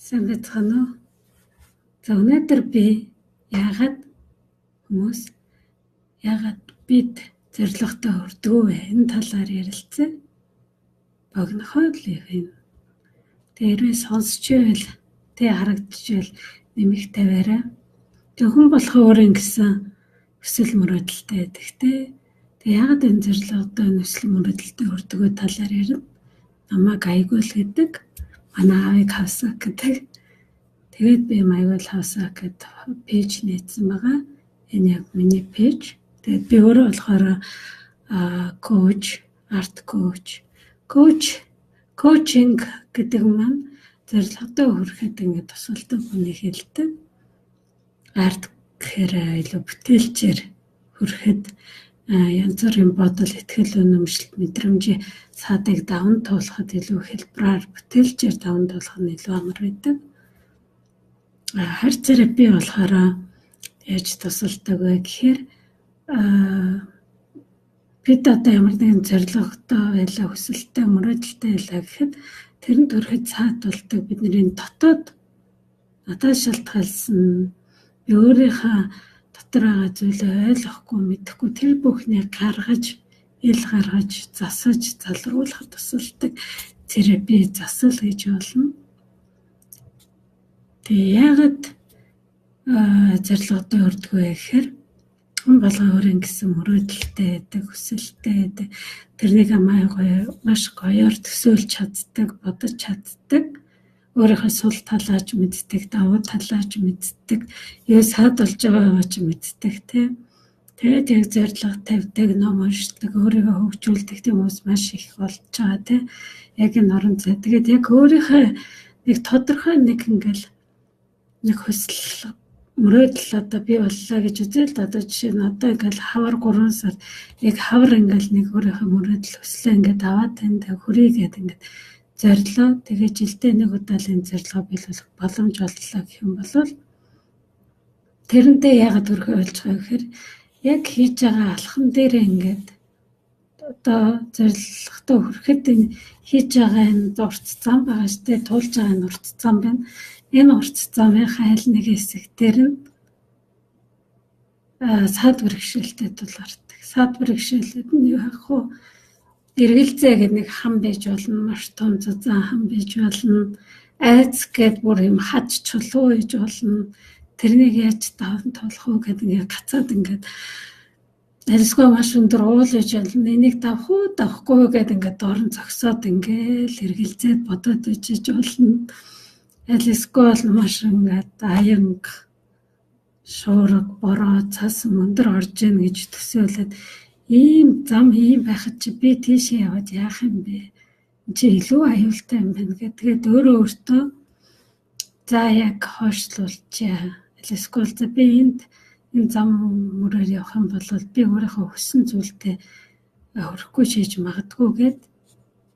Сайн байцгаана уу? За өнөөдөр би яагаад бид зорилготой хүрдэггүй вэ? Энэ талаар ярилцъя. Богинохой л юм. Тэрвээ сонсч байвал харагдчихвэл нэмэх тавиараа. Зөвхөн болохоо өөрийн гэсэн хүсэл мөрөөдөлтэй байдаг те. Яагаад энэ зорилготой хүсэл мөрөөдөлтэй хүрдэггүй талаар ярина. Намайг Аягуул гэдэг. Манай аавыг хавсаг гэдэг. Тэгээд би Аягуул хавсаг гэдэг пэйж нээсэн байгаа. Энэ яг миний пэйж. Тэгээд би өөрөө болохоор коуч, арт коучинг гэдэг маань зорилготой хүрэхэд ингэ тусалдаг хүний хэлдэг. Арт гэхээр илүү бүтээлчээр хүрэхэд янз бүрийн бодол, итгэл үнэмшил, мэдрэмжийн саадыг даван туулахад илүү хэлбэрээр бүтээлчээр даван туулах нь илүү амар байдаг. Харь царай би болохоор яаж тусалдаг вэ гэхээр бид одоо ямар нэгэн зорилготой байлаа, хүсэлтэй, мөрөөдөлтэй байлаа гэхэд тэрэнд хүрэхэд цаад болдог бидний дотоод надад шалтгаалсан би өөрийнхөө дотор байгаа зүйлээ ойлгохгүй, мэдэхгүй тэр бүхнийг гаргаж засаж, залруулахад тусалдаг терапи засал гэж болно. Тэгээ яагаад зорилготой хүрдэггүй гэхээр хүн болгоо өөрийн гэсэн мөрөөдөлтэй байдаг, хүсэлтэй байдаг. Тэрнийг маш гоёор төсөөлж чаддаг, бодож чаддаг. Өөрийнхөө сул талаач мэддэг, давуу талаач мэддэг, юу саад болж байгаагаа ч мэддэг тийм. Тэгээд яг зорилго тавьдаг, ном уншдаг, өөрийгөө хөгжүүлдэг тийм хүмүүс маш их болж байгаа тийм. Яг энэ орон зай. Тэгээд яг өөрийнхөө нэг тодорхой нэг хүсэл мөрөөдөл одоо би боллоо гэж үзэл одоо жишээ нь одоо ингээл хавар 3 сар яг хавар ингээл нэг өөрийнхөө мөрөөдөл хүслээ ингээд аваад танд хүрээгээд ингээд зорилоо. Тэгээ жилдээ нэг удаа л энэ зорилгоо биелүүлэх боломж оллоо гэх юм бол тэрнтэй яагаад өрхөө болж байгаа гэхээр яг хийж байгаа алхам дээрээ ингээд одоо зорилготой хүрэхэд энэ хийж байгаа энэ урт зам байгаа штэ, туулж байгаа энэ урт зам байна. Энэ урт замын хайл нэг хэсэгтэр нь саад бэрхшээлтэй тул гардаг. Саад бэрхшээлүүд нь юу хах вэ? Эргэлзээ гэдэг нэг хам байж болно, маш том зузаан хам байж болно. Айц гэдэг бүр юм хад чулуу байж болно. Тэрнийг яаж даван туулах вэ гэдэг ингээд гацаад ингээд арьсгүй маш өндөр уул байж болно. Энийг давахгүй гэдэг ингээд дорн зогсоод ингээд эргэлзээд бодоод ичиж болно. Эсвэл маш ингээд аянг, шуурга, бороо, цас өндөр орж ийн гэж төсөөлөд ийм зам байхад чи би тийшээ яваад яах юм бэ? Чи илүү аюултай юм байна гэдгээд өөртөө за яг хойшлуулчаа. Эсвэл за би энэ зам мөрөөр явах юм бол би өөрийнхөө хүссэн зүйлдээ хүрэхгүй шийдэж магадгүй гэд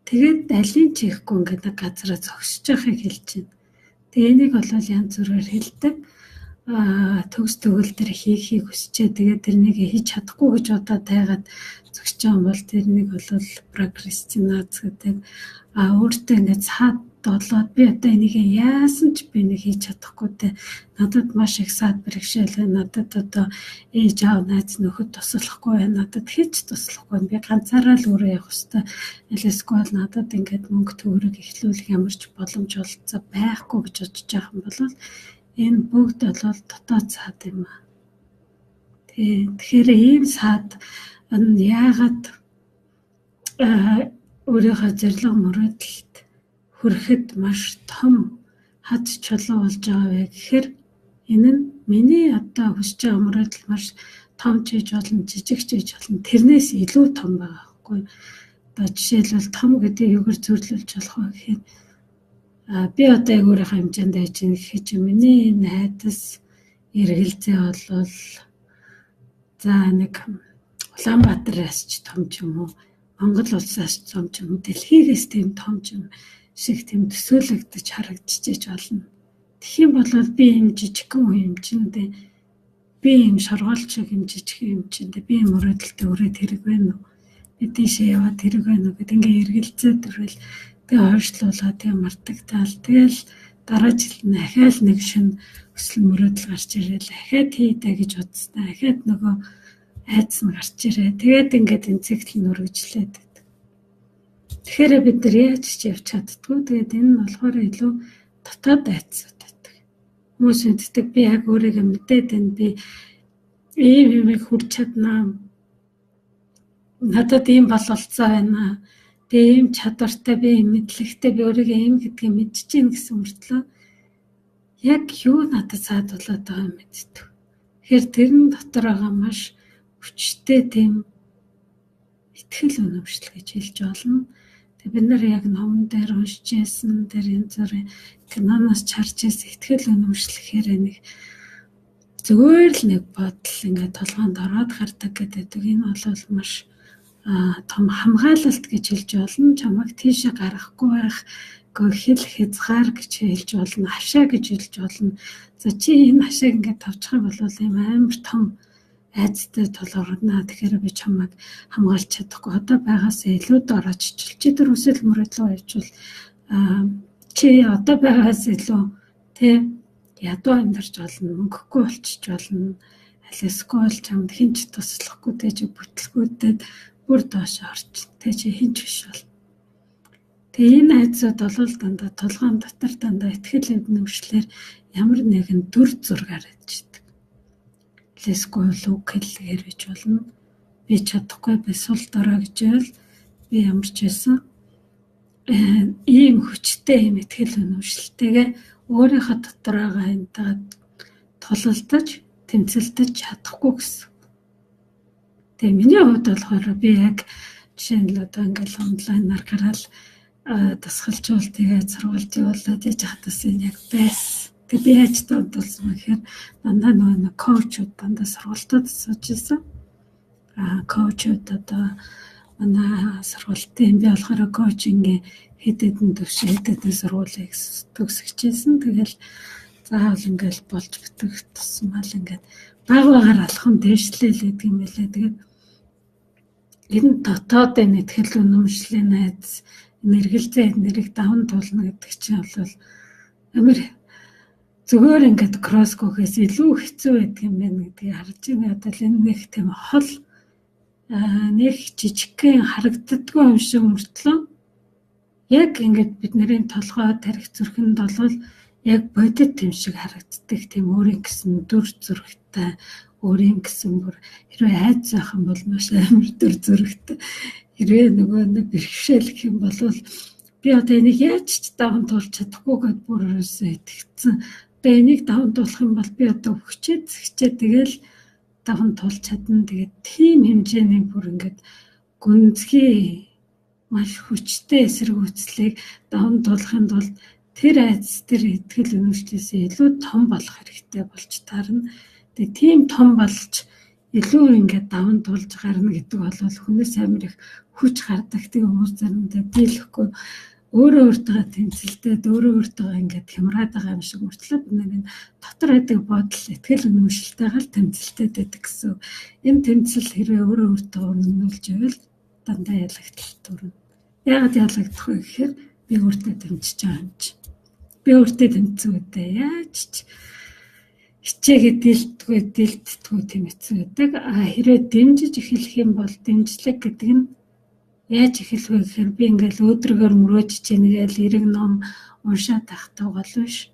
тэгээд алийг чихгүй ингээд газараа зогсож байхыг хэлж байна. Тэгээ энийг бол янз бүрээр хэлдэг. Төгс төгөл төр хийхийг хүсчээ. Тэгээд тэрнийг хийж чадахгүй гэж бодоод тайгаад зогсож байгаа юм бол тэрнийг бол прокрастинац гэдэг. Өөртөө ингээд саад болоод би одоо энийг яасан ч би нэг хийж чадахгүй те. Надад маш их саад бэрхшээл байна. Надад одоо ээж аав найз нөхөд туслахгүй байна. Надад хийж туслахгүй байна. Би ганцаараа л өөрөө явах хэрэгтэй. Эсвэл надад ингээд мөнгө төгрөг эхлүүлэх ямар ч боломж олцоо байхгүй гэж бодож байгаа юм бол энэ бүгд бол дотоод саад юм аа. Тэгэхээр ийм саад нь яагаад өөрийнхөө зорилго мөрөөдөлд хүрэхэд маш том хад чулуу болж байгаа вэ гэхээр энэ нь миний одоо хүсэж байгаа мөрөөдөл маш том ч гэж болно, жижиг ч гэж болно. Тэрнээс илүү том байгаа байхгүй. Одоо жишээлбэл том гэдэг юугаар зөвлөлж болох вэ гэхээр би одоо яг өөрийнхөө хэмжээнд байж байгаа гэхэд миний найдас эргэлзээ болвол за нэг Улаанбаатараас ч том ч юм уу, Монгол улсаас ч том ч юм уу, дэлхийгээс тийм том ч юм шиг тийм төсөөлөгдөж харагдчихэж болно. Тэгэх юм бол би юм жижигхэн хэмжээндээ би юм шоргоолч шиг юм жижигхэн хэмжээндээ би мөрөөдөлтөд өрөөд хэрэг байна уу? Би тийшээ яваад хэрэг байна уу гэдэг ингээ эргэлзээд ирвэл би хойшлуулаад тийм мартагтаал тэгэл дараа жил нь ахаал нэг шин өсөл мөрөөдөл гарч ирээ л ахаад хийдэ гэж бодснаа. Ахаад нөгөө айдас нь гарч ирээ. Тэгээд ингээд энэ цэгтэл нь үргэлжлээд байдаг. Тэгэхээр бид нар яаж ч явж чаддгүй. Тэгээд энэ нь болохоор илүү дотоод айдсууд байдаг. Хүмүүс мэддэг би яг өөрийгөө мэдээд байна. Би ийм хүрч чаднаа. Надад ийм бололцоо байна. Би ийм чадвартай, би ийм мэдлэгтэй, би өөрийгөө ийм гэдгийг мэдчихэж гин гэсэн мөртлөө яг юу надад саадуулаад байгаа юм мэддэг. Тэгэхээр тэр нь дотор байгаа маш хүчтэй тийм итгэл үнэмшил гэж хэлж болно. Тэгээ бид нар яг номон дээр уншиж байсан, тэр янз бүрийн киноноос чарж байсан итгэл үнэмшил гэхээр нэг зүгээр л нэг бодол ингээд толгоонд ороод гардаг гэдэг. Энэ бол маш том хамгаалалт гэж хэлж болно. Чамайг тийшээ гаргахгүй байх, хэл хязгаар гэж хэлж болно. Хашаа гэж хэлж болно. За чи энэ хашааг ингээд тавчих юм бол ийм амар том айцтай толгорно. Тэгэхээр би чамайг хамгаалж чадахгүй. Одоо байгаас илүү дорож чи тэр өсөл мөрөдлөө явуул чи одоо байгаас илүү тэ ядуу амьдарч болно, мөнгөгүй болчих болно. Алисгүй бол чамд хинч туслахгүй тэ чи бүтлгүүдэд бүр доош орч тэ чи хинч биш бол. Тэгээ энэ айцууд бол дандаа толгоон дотор дандаа итгэл үнэмшлэр ямар нэгэн дүр зургаар ажилладаг. Алисгүй бол үг хэллэгээр бич болно. Би чадахгүй би сул дорой гэжэл би ямар ч байсан ийм хүчтэй юм итгэл үнэмшилтэйгээ өөрийнхөө дотор байгаа энтэйгээ тулалдаж, тэмцэлдэж чадахгүй гэсэн. Тэгээ миний хувьд болохоор би яг жишээ нь одоо ингээл онлайнаар гараад дасгалжуул тэгээд сургуульд явуулаад яж хатас энэ яг байс. Тэгээ би яаж дуудсан бэ гэхээр дандаа нөгөө коучуд дандаа сургуультад сууж ирсэн. Коучуд одоо манай сургуультын би болохоор коучингийн хэдэн хэдэн сургуулийг төгсгөжсэн. Тэгэл заавал ингээл болж битгэх тусмал ингээд багаар алхам дээшлээ л гэдэг юм байлээ. Тэгээд энэ дотоодын итгэл үнэмшлийн найз мэргэлзээ нэрийг даван туулна гэдэг чинь бол амар зүгээр ингээд кроскогоос илүү хэцүү байдаг юм байна гэдгийг харж байна. Одоо энэ нэг тийм хол нэг жижигхэн харагддаггүй юм шиг мөртлөө яг ингээд бидний толгой тарих зүрхэнд бол яг бодит юм шиг харагддаг тийм өөрийн гэсэн дүр зурагтай өөрийн гэсэн бүр хэрвээ айц заах юм бол маш амар дүр зурагтай хэрвээ нөгөө нэг бэрхшээл гэх юм бол би одоо энийг яаж ч даван туулж чадахгүй гэд бүр өрөөсөө итгэцэн. Одоо энийг даван туулах юм бол би одоо хүчээ тэгэл даван туулж чадна. Тэгээд тийм хэмжээний бүр ингээд гүнзгий маш хүчтэй эсрэг үйлчлийг даван туулахын тулд тэр айц тэр итгэл үнэмшлээсээ илүү том болох хэрэгтэй болж таарна. Тэгээ тийм том болж илүү ингээд даван туулж гарна гэдэг бол хүнээс амар их хүч гардаг. Тэг хүмүүс заримдаа дийлэхгүй өөрөө өөртөө тэмцэлдээд өөрөө өөртөө ингээд хямраад байгаа юм шиг мөртлөө бид нэг дотор байдаг бодол итгэл үнэмшилтэйгээр тэмцэлдээд байдаг гэсэн. Энэ тэмцэл хэрвээ өөрөө өөртөө үнэмлж ивэл дандаа ялагдтал төрнө. Яагаад ялагдах вэ гэхээр би өөртөө тэмцэж байгаа юм чи. Би өөртөө тэмцэх үедээ яаж ч хичээгээ дэлддэггүй тийм хэцүү байдаг. Хэрвээ дэмжиж эхлэх юм бол дэмжлэг гэдэг нь яаж эхэлвэ гэхээр би ингээл өөдрөгөр мөрөөжж ийнгээл эрэг ном уншаад тахтай гол биш.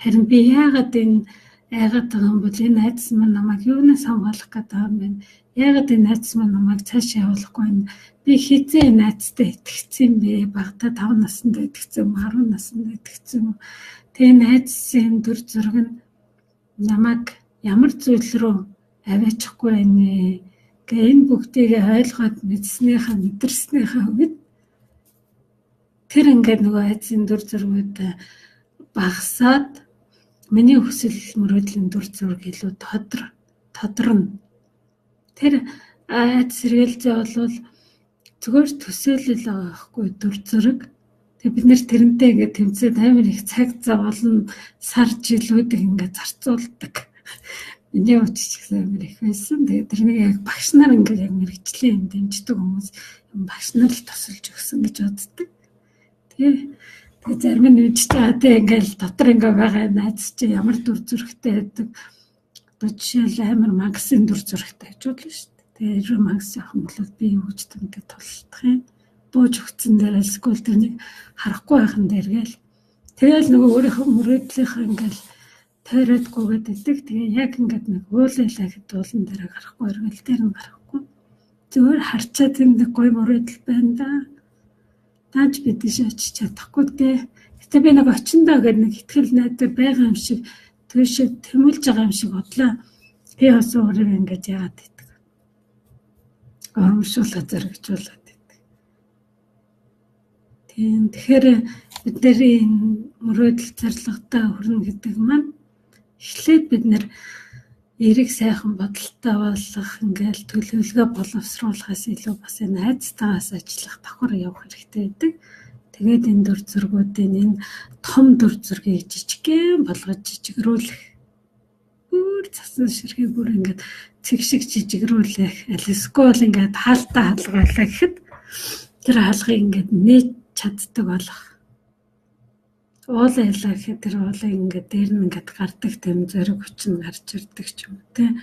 Харин би яагаад энэ айгаад байгаа юм бол энэ айдас маань намайг юунаас хамгаалах гэдэг юм бэ? Яагаад энэ айдас маань намайг цаашаа явуулахгүй юм? Би хизээ энэ айдастай итгэцсэн юм бэ? Багтаа 5 наснда итгэцсэн юм, 10 наснда итгэцсэн юм. Тэгээ энэ айдасын дүр зураг нь намайг ямар зүйл рүү аваачихгүй байна. Гэхдээ энэ бүгдийг ойлгоод мэдэрснийхээ үед тэр ингээд нөгөө айдсын дүр зургууд багасаад миний хүсэл мөрөөдлийн дүр зураг илүү тодорно. Тэр айдас сэргэлзээ бол зүгээр төсөөлөл байгаа байхгүй дүр зураг. Тэгээ бид нэр тэрнтэй ингээд тэмцээд амар их цаг зав олон сар жилүүдийг ингээд зарцуулдаг. Миний утас ч гэсэн амар их байсан. Тэгээ тэрнийг яг багш нар ингээд яг мэрэгчлээ юм дэмждэг хүмүүс багш нар л тусалж өгсөн гэж боддог. Тэгээ Тэгээ зарим нь үдчихэж байгаа те ингээл дотор ингээ байгаа найз чи ямар дүр зурхтэй байдаг. Одоо жишээл амар Максын дүр зурхтай гэж бодлоо шүү дээ. Тэгээ ер нь Макс яхан бол би юу гэж тэмдэг тулдах юм. Бууж өгцөн дээр эсвэл тэрнийг харахгүй байхын дээр гээл. Тэгэл нөгөө өөрийнхөө мөрөөдлийнхээ ингээл тойротгүйгээд идэг. Тэгээ яг ингээд нэг уулайлаа гэхэд уулан дээр гарахгүй эргэл дээр нь гарахгүй. Зүгээр харчаад нэг гой мөрөөдөл байна да. Тааж бидэж очиж чадахгүй дээ. Гэтэ би нэг очиндоо гэдэг нэг ихтгэл найдаа байгаа юм шиг tööшөө тэмүүлж байгаа юм шиг бодлоо. Би бас өөрөө ингэж яагаад гэдэг. Оромшуулаад зэрэгжүүлээд байдаг. Тийм тэгэхээр бидний мөрөөдөл зорилготой хүрнэ гэдэг маань эхлээд бид нэр эрэг сайхан бодолтой болох ингээл төлөвлөгөө боловсруулахаас илүү бас энэ айцтайгаас ажиллах давхар явах хэрэгтэй байдаг. Тэгээд энэ дүр зургуудын энэ том дүр зургийг жижигхэн болгож жижигрүүлэх. Бүр цасан ширхэг бүр ингээд цэг шиг жижигрүүлэх. Эсвэл ингээд хаалтаа хаалгаалаа гэхэд тэр хаалгыг ингээд нээж чаддаг болох. Уулайлаа гэхэд тэр уулыг ингээд дээр нь ингээд гардаг тэм зориг хүчин гарч ирдэг ч юм уу те.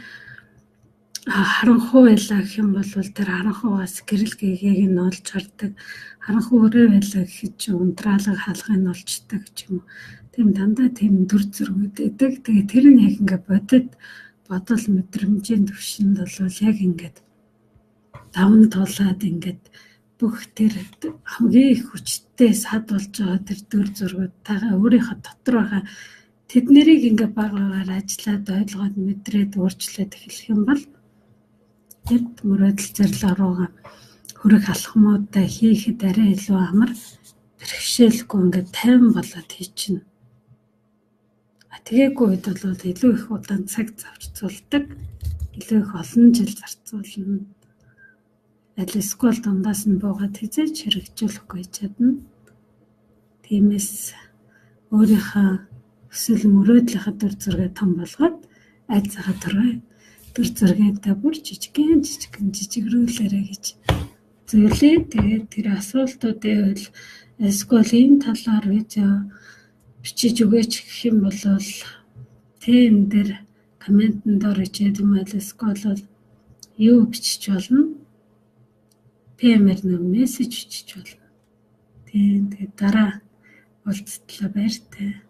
Харанхуй байлаа гэх юм бол тэр харанхуйгаас гэрэл гэгээг нь олж хардаг. Харанхуй өрөө байлаа гэхэд чи унтраалга хаалгыг нь олждаг ч юм уу. Тийм дандаа тийм дүр зургууд байдаг. Тэгээ тэр нь яг ингээд бодит бодол мэдрэмжийн төвшөнд бол яг ингээд давн тулаад ингээд бүх тэр хамгийн их хүчтэй сад болж байгаа тэр дүр зургуудтайгаа өөрийнхөө дотор байгаа тэд нарыг ингээ баг багаар ажиллаад ойлгоод мэдрээд өөрчлөөд эхлэх юм бол тэд мөрөөдөл зорилго руугаа хүрэх алхмуудаа хийхэд арай илүү амар бэрхшээлгүй ингээ тайван болоод хийчихнэ. Тэгээгүй үед бол илүү их удаан цаг зарцуулдаг, илүү их олон жил зарцуулна. Эсвэл дундаас нь буугаад хизээч хэрэгжүүлэхгүй чадна. Тиймээс өөрийнхөө өсвөл мөрөөдлийнхаа дүр зургийг том болгоод айцгаа төрөө дүр зургийнхаа бүр жижигрүүлээрэ гэж зөвлөе. Тэгээд тэр асуултуудыг эсвэл энэ талаар видео бичиж өгөөч гэх юм бол тийм дээр комментэн доор ичээд юм аа эсвэл юу бичиж болно? PM-ээр нэг мессеж бичиж болно. Тэгээд дараа уулзтлаа баяртай.